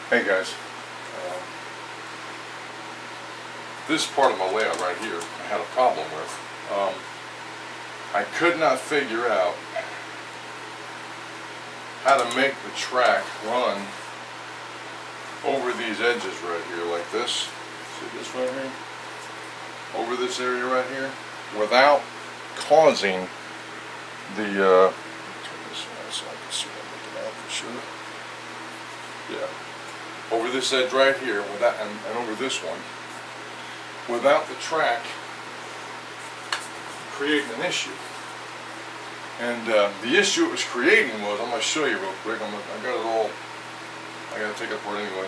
Hey guys, this part of my layout right here I had a problem with. I could not figure out how to make the track run over these edges right here like this. See this right here? Over this area right here without causing the let me turn this around so I can see what I'm looking at for sure. Yeah, over this edge right here without and over this one without the track creating an issue. And the issue it was creating was, I'm going to show you real quick. I got it all. I got to take it apart anyway.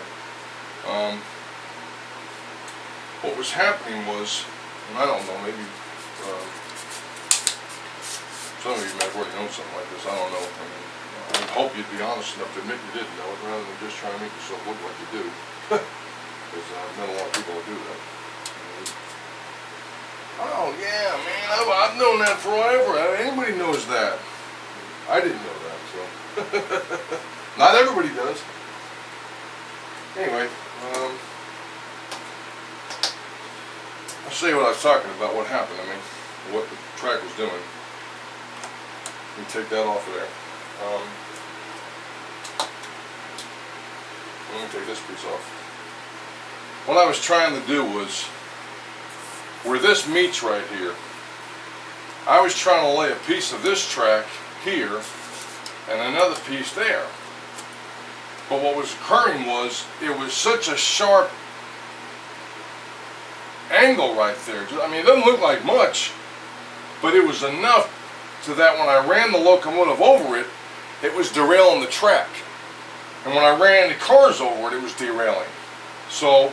What was happening was, and I don't know, maybe some of you may have already known something like this. I don't know. I mean, I would hope you'd be honest enough to admit you didn't know it, rather than just trying to make yourself look like you do. Because I've met a lot of people who do that. Oh yeah, man, I've known that forever. Anybody knows that. I didn't know that, so. Not everybody does. Anyway, I'll show you what I was talking about, what happened. I mean, what the track was doing. Let me take that off of there. Let me take this piece off. What I was trying to do was, where this meets right here, I was trying to lay a piece of this track here and another piece there. But what was occurring was, it was such a sharp angle right there. I mean, it doesn't look like much, but it was enough so that when I ran the locomotive over it, it was derailing the track. And when I ran the cars over it, it was derailing. So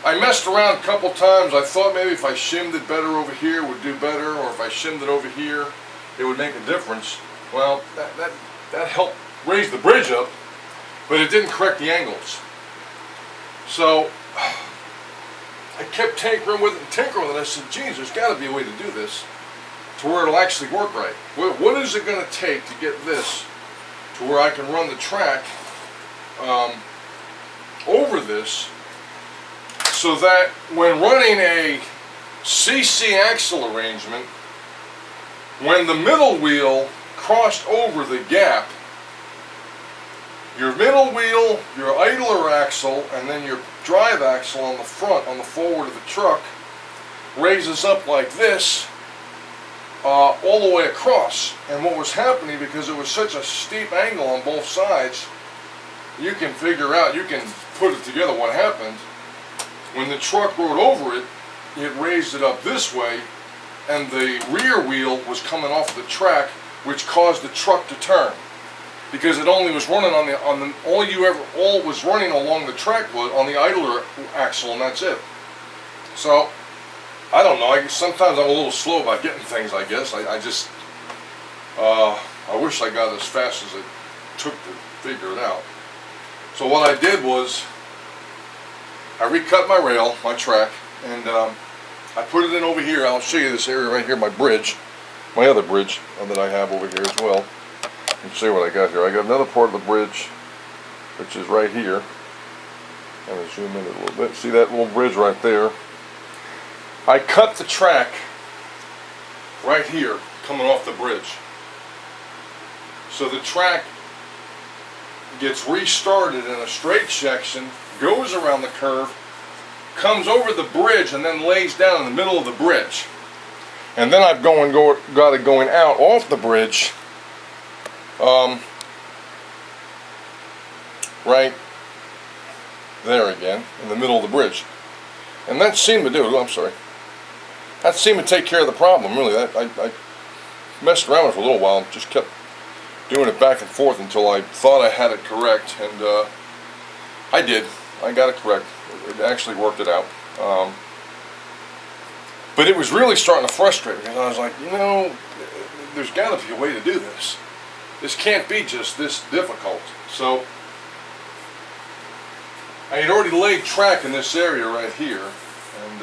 I messed around a couple times. I thought maybe if I shimmed it better over here it would do better, or if I shimmed it over here it would make a difference. Well, that helped raise the bridge up, but it didn't correct the angles. So I kept tinkering with it and tinkering with it. I said, geez, there's got to be a way to do this to where it'll actually work right. What is it going to take to get this to where I can run the track over this, so that when running a CC axle arrangement, when the middle wheel crossed over the gap, your middle wheel, your idler axle, and then your drive axle on the front, on the forward of the truck, raises up like this, all the way across. And what was happening, because it was such a steep angle on both sides, you can figure out, you can put it together what happened. When the truck rode over it, it raised it up this way, and the rear wheel was coming off the track, which caused the truck to turn, because it only was running all was running along the track was on the idler axle, and that's it. So I don't know. Sometimes I'm a little slow about getting things. I guess I wish I got as fast as it took to figure it out. So what I did was, I recut my rail, my track, and I put it in over here. I'll show you this area right here, my bridge, my other bridge that I have over here as well. You can see what I got here. I got another part of the bridge, which is right here. I'm going to zoom in a little bit. See that little bridge right there? I cut the track right here, coming off the bridge. So the track gets restarted in a straight section, goes around the curve, comes over the bridge, and then lays down in the middle of the bridge. And then I've got it going out off the bridge, right there again, in the middle of the bridge. And that seemed to do it. I'm sorry. That seemed to take care of the problem, really. I messed around with it for a little while and just kept doing it back and forth until I thought I had it correct, and I did. I got it correct. It actually worked it out. But it was really starting to frustrate me, because I was like, you know, there's got to be a way to do this. This can't be just this difficult. So I had already laid track in this area right here, and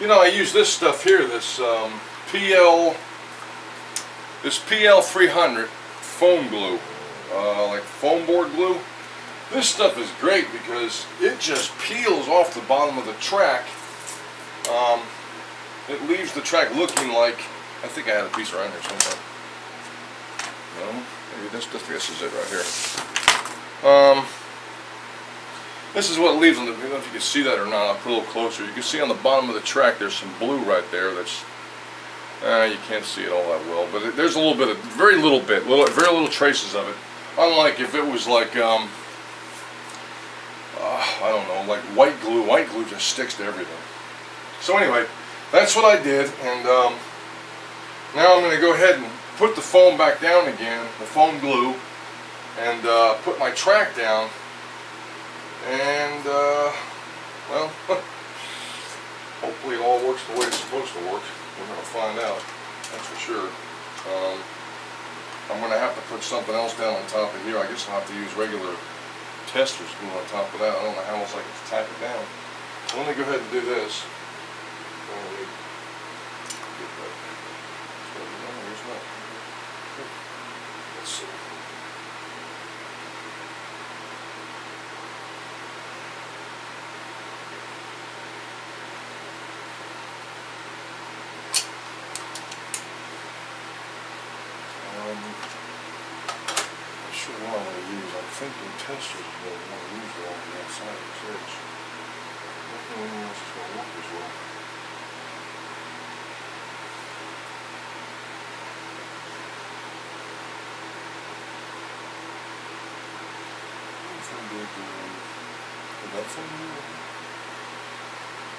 you know, I use this stuff here, this PL 300 foam glue, like foam board glue. This stuff is great because it just peels off the bottom of the track. It leaves the track looking like, I think I had a piece around here somewhere. No, maybe this is it right here. This is what it leaves on the, I don't know if you can see that or not. I'll put a little closer. You can see on the bottom of the track there's some blue right there that's, you can't see it all that well, but there's a little bit of, very little traces of it. Unlike if it was like, I don't know, like white glue. White glue just sticks to everything. So anyway, that's what I did, and now I'm going to go ahead and put the foam back down again, the foam glue, and put my track down, and well, hopefully it all works the way it's supposed to work. We're going to find out, that's for sure. I'm going to have to put something else down on top of here. I guess I'll have to use regular testers glue on top of that. I don't know how else I can tack it down. So let me go ahead and do this. Let's see. I'm sure what I'm going to use. I'm thinking testers are what I want to use along the outside of this edge. Nothing else is going to work as well.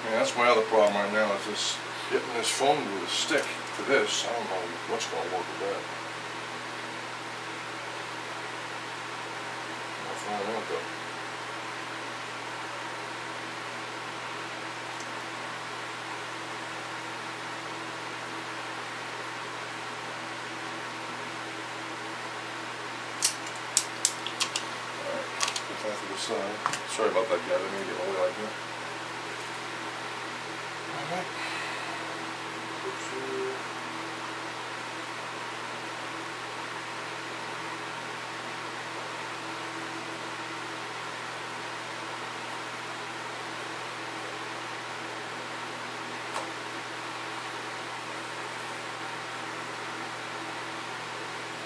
Yeah, that's my other problem right now, is just getting this foam glue to stick to this. I don't know what's going to work with that. I'll find out though. To the side. Sorry about that, guys. I didn't get all the way out here. Alright.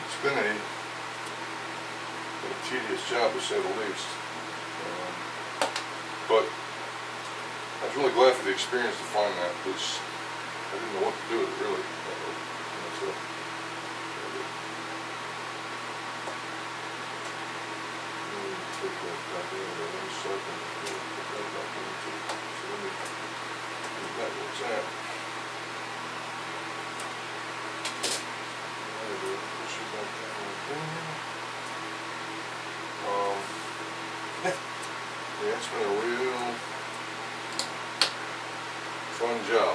It's been a tedious job, to say the least. But I was really glad for the experience to find that, because I didn't know what to do with it, really. So, take that back in there, one second, put that back in too. So let me get that where it's at. There we go, push it back down right there. Yeah, it's been a real fun job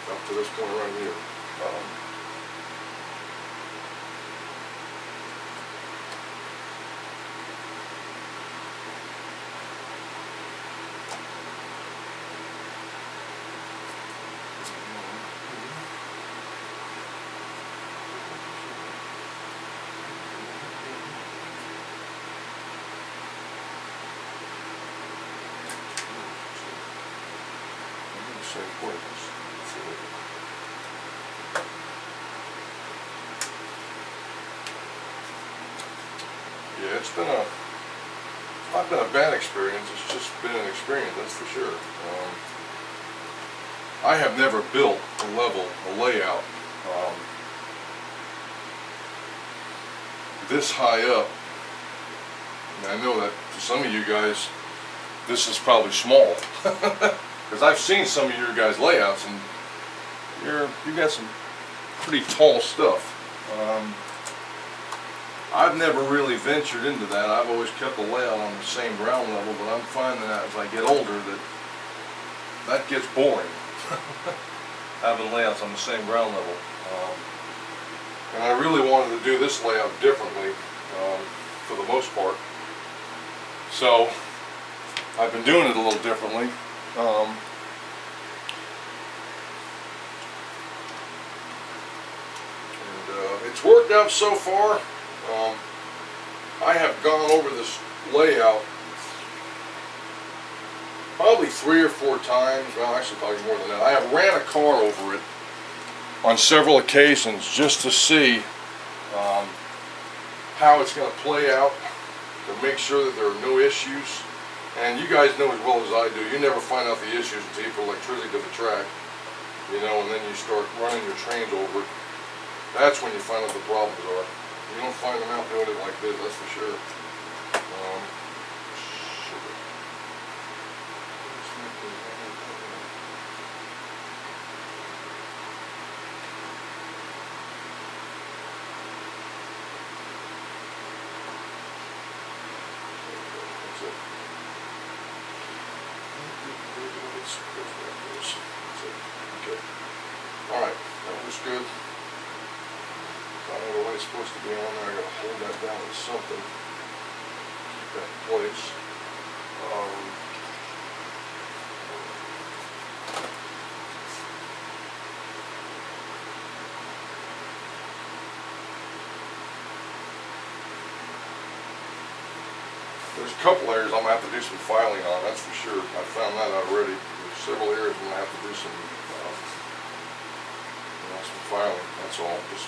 up to this point right here. Yeah, it's not been a bad experience. It's just been an experience, that's for sure. I have never built a layout this high up. And I know that to some of you guys, this is probably small. Because I've seen some of your guys' layouts, and you got some pretty tall stuff. I've never really ventured into that. I've always kept the layout on the same ground level, but I'm finding that as I get older that gets boring. Having layouts on the same ground level. And I really wanted to do this layout differently, for the most part. So I've been doing it a little differently. It's worked out so far. I have gone over this layout probably 3 or 4 times, well actually probably more than that. I have ran a car over it on several occasions just to see how it's going to play out, to make sure that there are no issues. And you guys know as well as I do, you never find out the issues until you put electricity to the track, you know, and then you start running your trains over it. That's when you find out the problems are. You don't find them out doing it like this, that's for sure. Alright, that looks good. I don't know the way it's supposed to be on there. I gotta hold that down with something. Keep that in place. There's a couple areas I'm gonna have to do some filing on, that's for sure. I found that out already. There's several areas I'm gonna have to do some filing, that's all. Just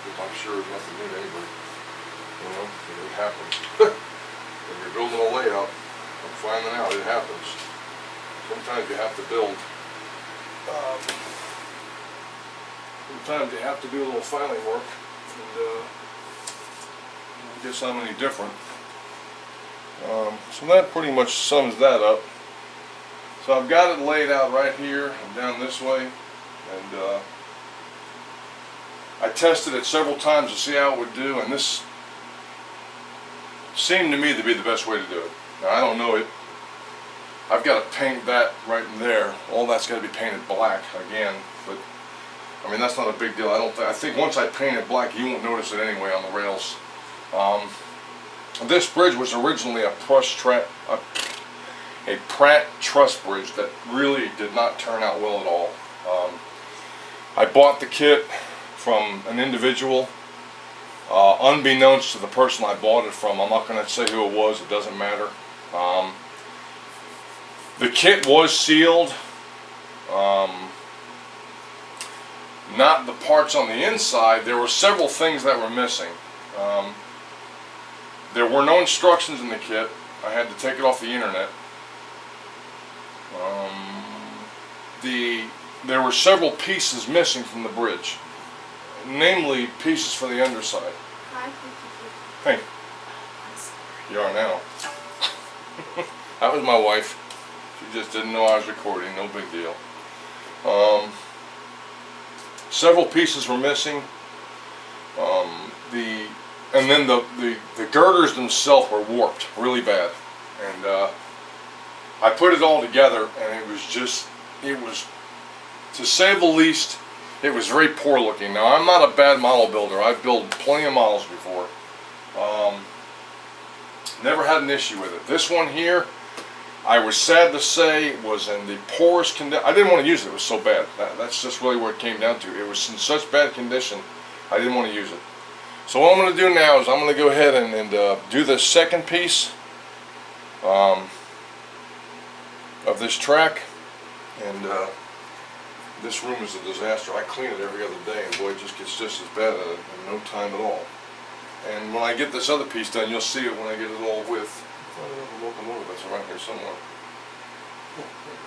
because I'm sure it's nothing new to anybody. You know, it happens. When you're building a layout, I'm finding out it happens. Sometimes you have to build. Sometimes you have to do a little filing work, and I guess I'm any different. So that pretty much sums that up. So I've got it laid out right here and down this way, and I tested it several times to see how it would do, and this seemed to me to be the best way to do it. Now I don't know it. I've got to paint that right in there. All that's got to be painted black again, but I mean that's not a big deal. I think once I paint it black, you won't notice it anyway on the rails. This bridge was originally a Pratt truss bridge that really did not turn out well at all. I bought the kit from an individual, unbeknownst to the person I bought it from. I'm not going to say who it was, it doesn't matter. The kit was sealed, not the parts on the inside. There were several things that were missing. There were no instructions in the kit. I had to take it off the internet. There were several pieces missing from the bridge, namely pieces for the underside. Hi. Hey, you are now. That was my wife. She just didn't know I was recording, no big deal. Several pieces were missing. And then the girders themselves were warped really bad. And I put it all together, and it was, to say the least, it was very poor looking. Now, I'm not a bad model builder. I've built plenty of models before. Never had an issue with it. This one here, I was sad to say, was in the poorest condition. I didn't want to use it. It was so bad. That's just really what it came down to. It was in such bad condition, I didn't want to use it. So what I'm going to do now is I'm going to go ahead and do the second piece of this track. And this room is a disaster. I clean it every other day, and boy, it just gets just as bad in no time at all. And when I get this other piece done, you'll see it when I get it all with. I don't know the locomotive that's around here somewhere. Oh, there it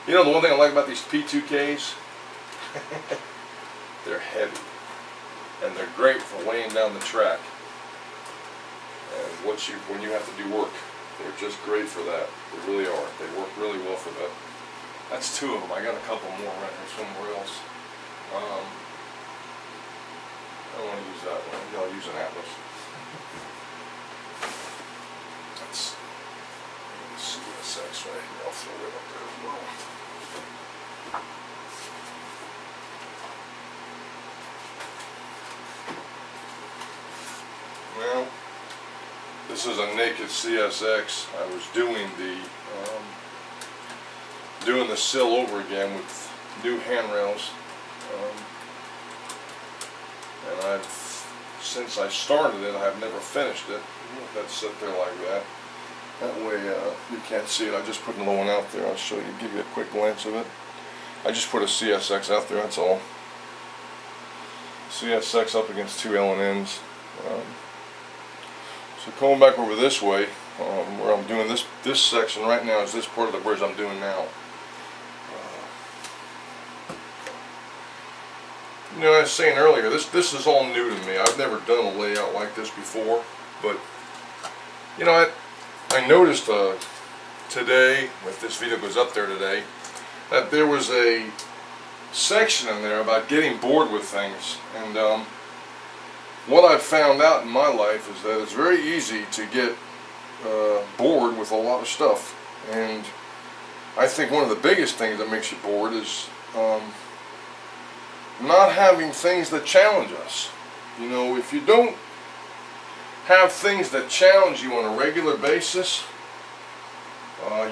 is. You know, the one thing I like about these P2Ks, they're heavy, and they're great for weighing down the track. And when you have to do work, they're just great for that. They really are. They work really well for that. That's 2 of them. I got a couple more right here somewhere else. I don't want to use that one. Maybe I'll use an Atlas. That's CSX right here. I'll throw it up there as well. Well, this is a naked CSX. I was doing the sill over again with new handrails, and since I started it, I've never finished it. Let that sit there like that. That way you can't see it. I just put another one out there. I'll show you, give you a quick glance of it. I just put a CSX out there, that's all. CSX up against two L&Ns. So going back over this way, where I'm doing this section right now is this part of the bridge I'm doing now. You know, I was saying earlier, this is all new to me. I've never done a layout like this before, but you know, I noticed today, if this video goes up there today, that there was a section in there about getting bored with things. And what I've found out in my life is that it's very easy to get bored with a lot of stuff. And I think one of the biggest things that makes you bored is not having things that challenge us. You know, if you don't have things that challenge you on a regular basis,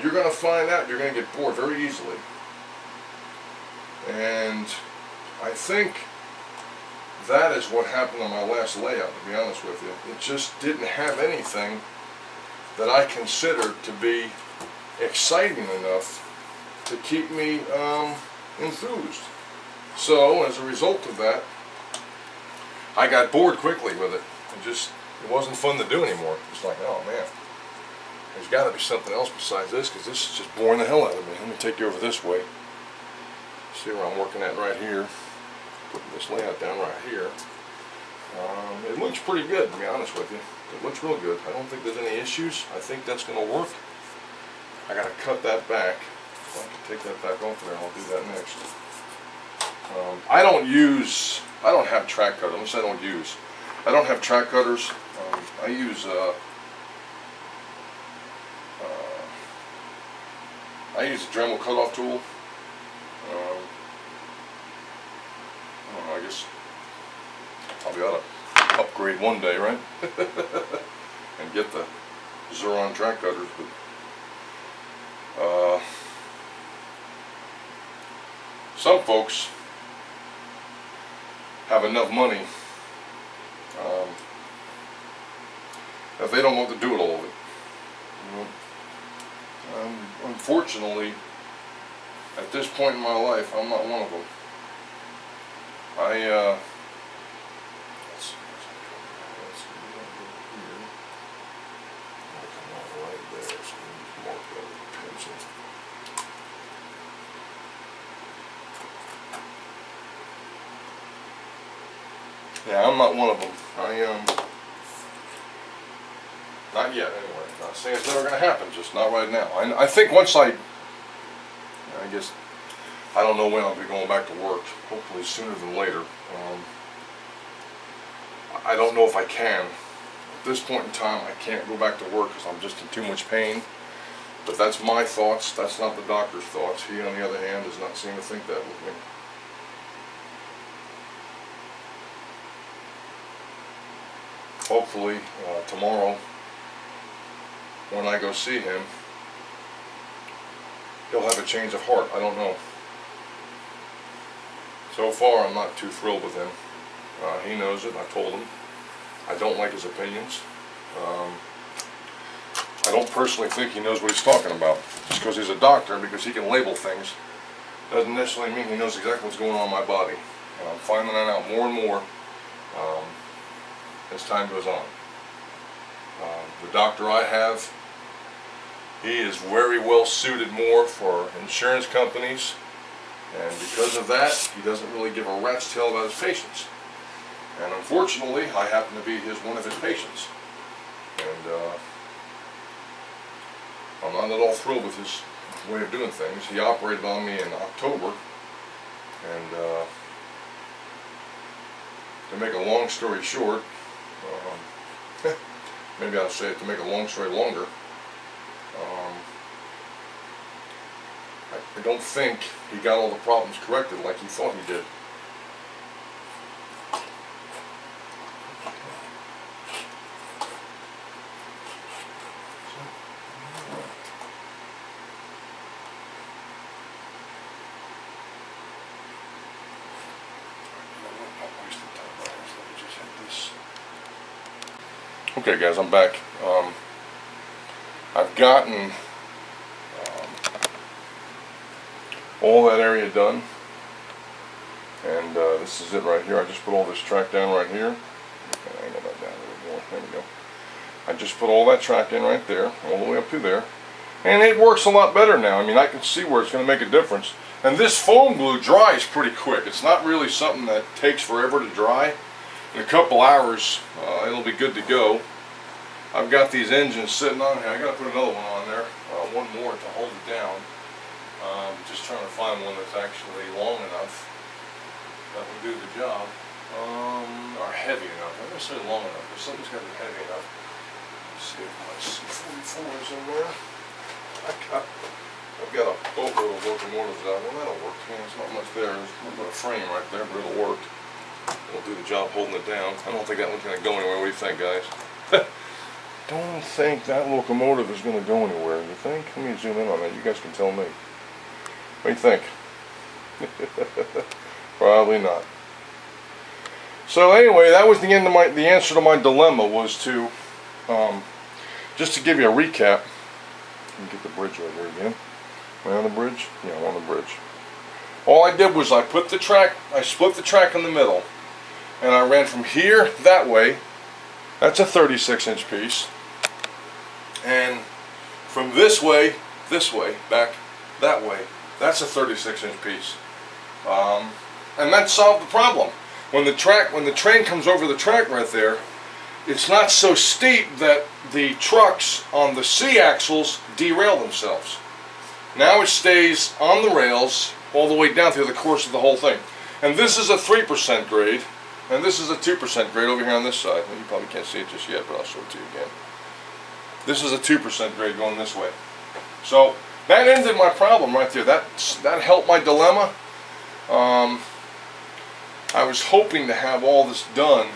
you're going to find out you're going to get bored very easily. And I think that is what happened on my last layout, to be honest with you. It just didn't have anything that I considered to be exciting enough to keep me enthused. So as a result of that, I got bored quickly with it. It wasn't fun to do anymore. It's like, oh man, there's got to be something else besides this, because this is just boring the hell out of me. Let me take you over this way. See where I'm working at right here. Putting this layout down right here. It looks pretty good, to be honest with you. It looks real good. I don't think there's any issues. I think that's going to work. I got to cut that back. So I can take that back off there. I'll do that next. I don't have track cutters. I don't have track cutters. I use a Dremel cutoff tool. I guess probably ought to upgrade one day, right? And get the Xuron track cutters, but some folks have enough money that they don't want to do it all of it. You know? Unfortunately, at this point in my life, I'm not one of them. Yeah, I'm not one of them. Not yet, anyway. Not saying it's never going to happen, just not right now. I think once I guess, I don't know when I'll be going back to work. Hopefully sooner than later. I don't know if I can. At this point in time, I can't go back to work because I'm just in too much pain. But that's my thoughts. That's not the doctor's thoughts. He, on the other hand, does not seem to think that with me. Hopefully, tomorrow, when I go see him, he'll have a change of heart. I don't know. So far, I'm not too thrilled with him. He knows it. I told him. I don't like his opinions. I don't personally think he knows what he's talking about. Just because he's a doctor and because he can label things doesn't necessarily mean he knows exactly what's going on in my body. And I'm finding that out more and more as time goes on. The doctor I have, he is very well suited more for insurance companies, and because of that, he doesn't really give a rat's tail about his patients. And unfortunately, I happen to be one of his patients, and I'm not at all thrilled with his way of doing things. He operated on me in October, and to make a long story short, maybe I'll say it to make a long story longer, I don't think he got all the problems corrected like he thought he did. Okay guys, I'm back. I've gotten all that area done, and this is it right here. I just put all this track down right here. Okay, angle that down a little more. There we go. I just put all that track in right there, all the way up to there, and it works a lot better now. I mean, I can see where it's going to make a difference. And this foam glue dries pretty quick. It's not really something that takes forever to dry. In a couple hours, it'll be good to go. I've got these engines sitting on here. I got to put another one on there, one more to hold it down. Just trying to find one that's actually long enough that will do the job, or heavy enough. Not necessarily long enough, but something's got to be heavy enough. Let's see if my C44 is in there. I've got a boatload of locomotives out. Well, that'll work. Yeah, there's not much there. There's a little bit of frame right there, but it'll work. It'll do the job holding it down. I don't think that one's going to go anywhere. What do you think, guys? Don't think that locomotive is going to go anywhere. You think? Let me zoom in on that. You guys can tell me. What do you think? Probably not. So anyway, that was the end of the answer to my dilemma was to just to give you a recap. Let me get the bridge right here again. Am I on the bridge? Yeah, I'm on the bridge. All I did was I split the track in the middle, and I ran from here that way. That's a 36-inch piece, and from this way, back that way, that's a 36-inch piece, and that solved the problem. When the train comes over the track right there, it's not so steep that the trucks on the C-axles derail themselves. Now it stays on the rails all the way down through the course of the whole thing. And this is a 3% grade, and this is a 2% grade over here on this side. You probably can't see it just yet, but I'll show it to you again. This is a 2% grade going this way. So that ended my problem right there. That helped my dilemma. I was hoping to have all this done.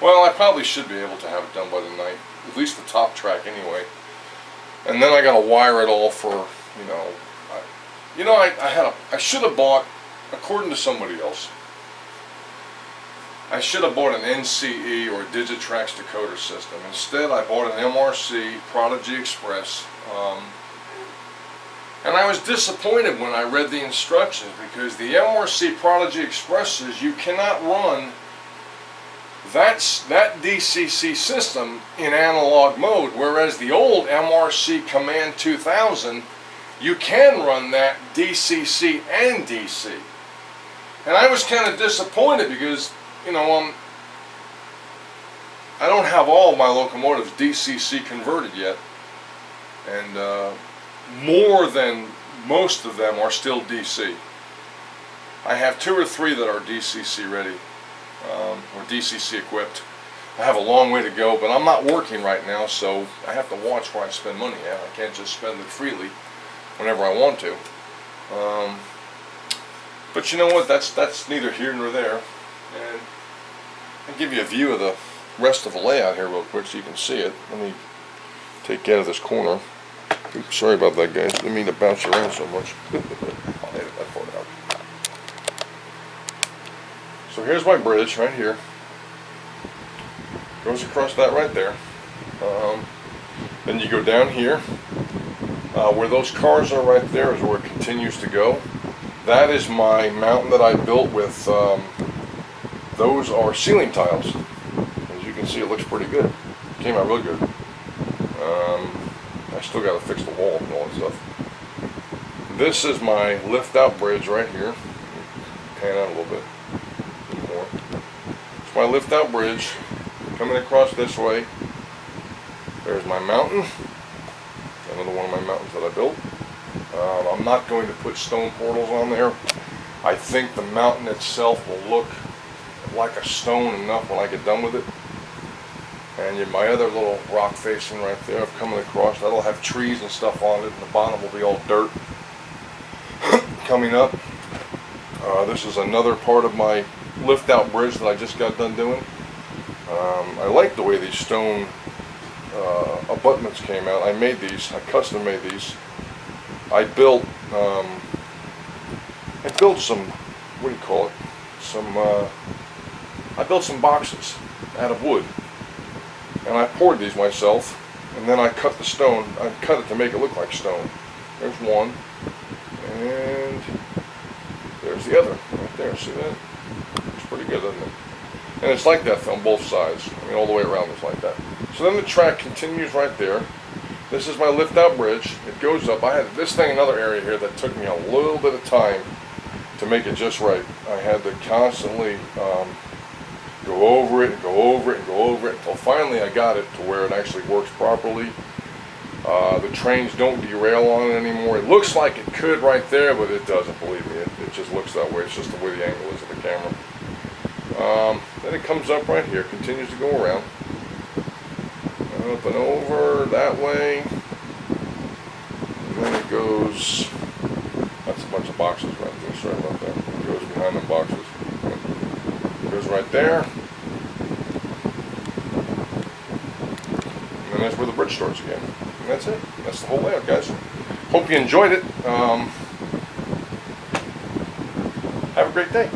Well, I probably should be able to have it done by the night, at least the top track anyway. And then I got to wire it all for, I should have bought, according to somebody else, I should have bought an NCE or a Digitrax decoder system. Instead, I bought an MRC Prodigy Express. And I was disappointed when I read the instructions, because the MRC Prodigy Express says you cannot run that DCC system in analog mode, whereas the old MRC Command 2000, you can run that DCC and DC. And I was kind of disappointed because, I don't have all of my locomotives DCC converted yet, and more than most of them are still DC. I have 2 or 3 that are DCC ready. Or DCC equipped. I have a long way to go, but I'm not working right now, so I have to watch where I spend money at. I can't just spend it freely whenever I want to. But you know what? That's neither here nor there. And I'll give you a view of the rest of the layout here real quick so you can see it. Let me take you out of this corner. Oops, sorry about that, guys. Didn't mean to bounce around so much. I'll edit that part out. So here's my bridge right here. Goes across that right there. Then you go down here. Where those cars are right there is where it continues to go. That is my mountain that I built with, those are ceiling tiles. As you can see, it looks pretty good. It came out really good. I still got to fix the wall and all that stuff. This is my lift out bridge right here. Pan out a little bit. More. It's my lift out bridge coming across this way. There's my mountain, another one of my mountains that I built. I'm not going to put stone portals on there. I think the mountain itself will look like a stone enough when I get done with it. And my other little rock facing right there coming across, that'll have trees and stuff on it, and the bottom will be all dirt. Coming up, this is another part of my lift out bridge that I just got done doing. I like the way these stone abutments came out. I made these, I custom made these. I built some, what do you call it? I built some boxes out of wood. and I poured these myself, and then I cut the stone. I cut it to make it look like stone. There's one, and there's the other right there. See that? It's pretty good, isn't it? And it's like that on both sides. I mean, all the way around it's like that. So then the track continues right there. This is my lift out bridge. It goes up. I had this thing, another area here that took me a little bit of time to make it just right. I had to constantly go over it and go over it and go over it until finally I got it to where it actually works properly. The trains don't derail on it anymore. It looks like it could right there, but it doesn't, believe me. It just looks that way. It's just the way the angle is of the camera. Then it comes up right here, continues to go around. Up and over that way. And then it goes, that's a bunch of boxes right there, sorry about that. It goes behind the boxes. It goes right there. And then that's where the bridge starts again. And that's it. That's the whole layout, guys. Hope you enjoyed it. Have a great day.